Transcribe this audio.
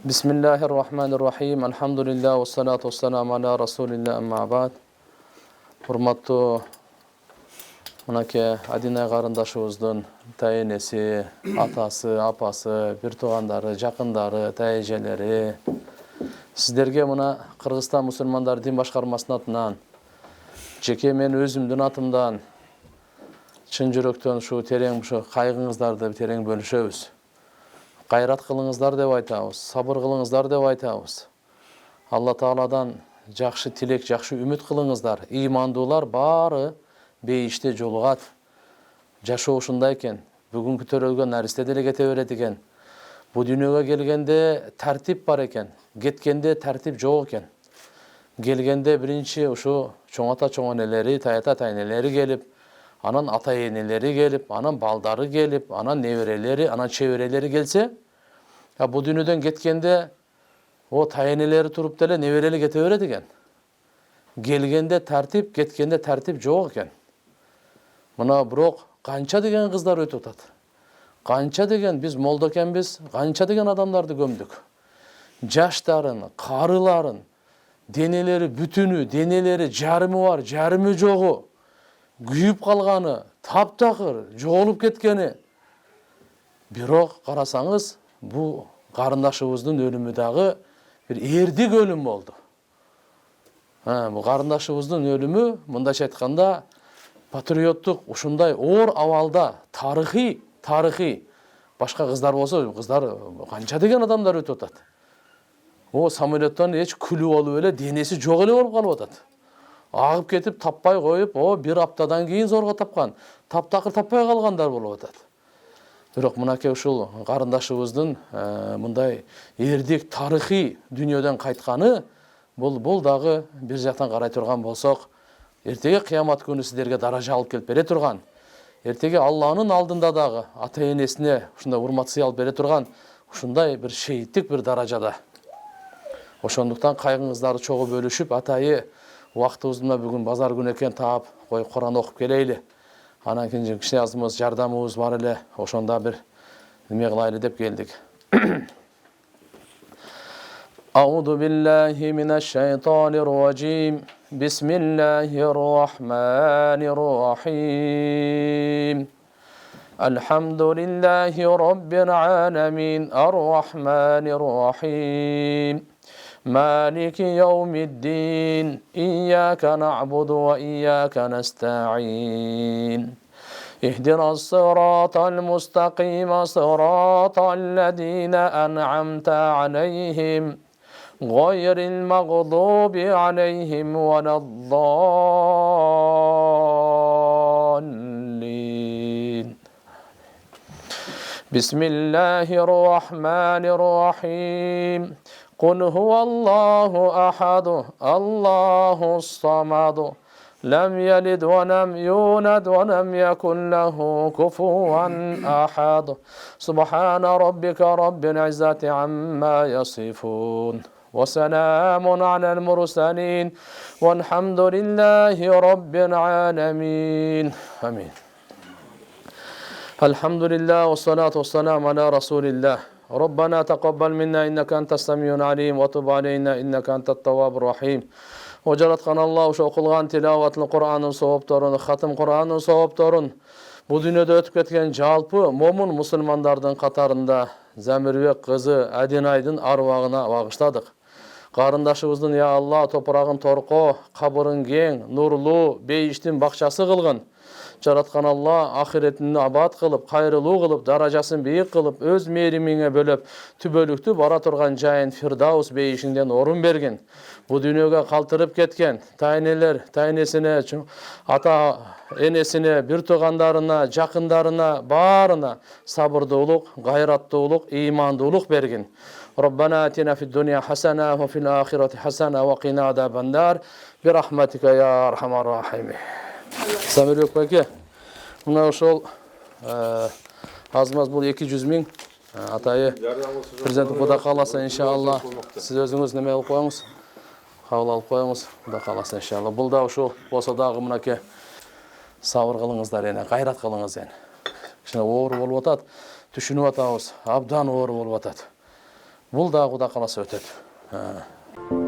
Бисмиллахир-рахманир-рахим. Алхамдулиллах, вассалату вассаламу аля расулиллах, амма баъд. Урматтуу мынакей Адинай карындашыбыздын тайенеси, атасы, апасы, бир туугандары, жакындары, тайежелери. Сиздерге мына Кыргызстан мусулмандары дин башкармасынын атынан, жеке мен өзүмдүн атымдан чын жүрөктөн ушу терең кайгыңыздарды терең бөлүшөбүз. Кайрат кылыңыздар деп айтабыз, сабыр кылыңыздар деп айтабыз. Алла Тааладан жакшы тилек, жакшы үмүт кылыңыздар. Ыймандуулар баары бейиште жолугат. Жашоо ушундай экен. Бүгүнкү төрөлгөн наристе деле кете берет экен. Бу дүйнөгө келгенде тартип бар экен, кеткенде тартип жок экен. Келгенде биринчи ушу чоң ата чоң энелери, тайата тайнелери келип, анан ата энелери келип, анан балдары келип, анан неберелери, анан чеберелери келсе, бу дүйнөдөн кеткенде о тайнелери туруп деле неберели кете берет экен. Келгенде тартип, кеткенде тартип жок экен. Мына бирок канча деген кыздар өтүп атат. Канча деген биз молдо экенбиз, канча деген адамдарды көмдүк. Жаштарын, карыларын, денелери бүтүнү, денелери жарымы бар, жарымы жогу, күйүп калганы, таптакыр, жоголуп кеткени. Бирок карасаңыз, бу карындашыбыздын өлүмү дагы бир эрдик өлүм болду. Бу карындашыбыздын өлүмү, мындайча айтканда, патриоттук ушундай оор абалда, тарыхый башка кыздар болсо, кыздар канча деген адамдар өтүп атат. О самолеттон эч күлүп алып эле денеси жок эле болуп калып атат. Агып кетип таппай коюп, бир аптадан кийин зорго тапкан, таптакыр таппай калгандар болуп атат. Бирок мынакей ушул карындашыбыздын мындай эрдик тарыхый дүйнөдөн кайтканы, бул дагы бир жактан карай турган болсок, эртеге кыямат күнү сиздерге даража алып келип бере турган, эртеге Алланын алдында дагы ата энесине ушундай урмат сый алып бере турган ушундай бир шейиттик бир даражада. Ошондуктан кайгыңыздарды чогуу бөлүшүп, атайы убактыбызды бүгүн базар күнү экен таап, Куран окуп келейли. Анан кийин кичине азымыз жардамыбыз бар эле, ошондо бир неме кылайлы деп келдик. Аузу биллахи минаш шайтанир раджим. Бисмиллахир рахманир рахим. Алхамдулиллахи раббил аламин, ар-рахманир рахим. مالك يوم الدين إياك نعبد وإياك نستعين اهدنا الصراط المستقيم صراط الذين أنعمت عليهم غير المغضوب عليهم ولا الضالين بسم الله الرحمن الرحيم قل هو الله أحد الله الصمد لم يلد ولم يولد ولم يكن له كفوا أحد سبحان ربك رب العزة عما يصفون وسلام على المرسلين والحمد لله رب العالمين آمين. الحمد لله والصلاة والسلام على رسول الله. ربنا تقبل منا إنك أنت السميع العليم وتب علينا إنك أنت التواب الرحيم. وجلتقنا الله ошо окулган тилаваттын Куранын соопторун, хатым Куранын соопторун бул дүйнөдө өтүп кеткен жалпы момун мусулмандардын катарында Замирбек кызы Адинайдын арвагына багыштадык. Карындашыбыздын я Алла топурагын торко, кабырын кең, нурлуу, бейиштин бакчасы кылгын. Жараткан Алла ахиретин абад кылып, кайрылуу кылып, даражасын бийик кылып, өз мээримиңе бөлөп, түбөлүктү бара турган жайын Фирдаус бейишиңден орун бергин. Бу дүйнөгө калтырып кеткен тайнелер, тайнесине, ата энесине, бир туугандарына, жакындарына, баарына сабырдуулук, гайраттуулук, ыймандуулук бергин. ربنا آتنا في الدنيا حسنة وفي الآخرة حسنة وقنا عذاب النار برحمتك يا أرحم الراحمين. Самирбек байке, мына ошол азмаз бул 200 000 атайы президент Кудай кааласа иншалла сиз өзүңүз неме кылып коюңуз, кабыл алып коюңуз, Кудай кааласа иншалла. Бул да ошол болсо дагы мынакей сабыр кылыңыздар эне, кайрат кылыңыз эне. Кичине оор болуп атат, түшүнүп атабыз, абдан оор болуп атат. Бул да Кудай кааласа өтөт.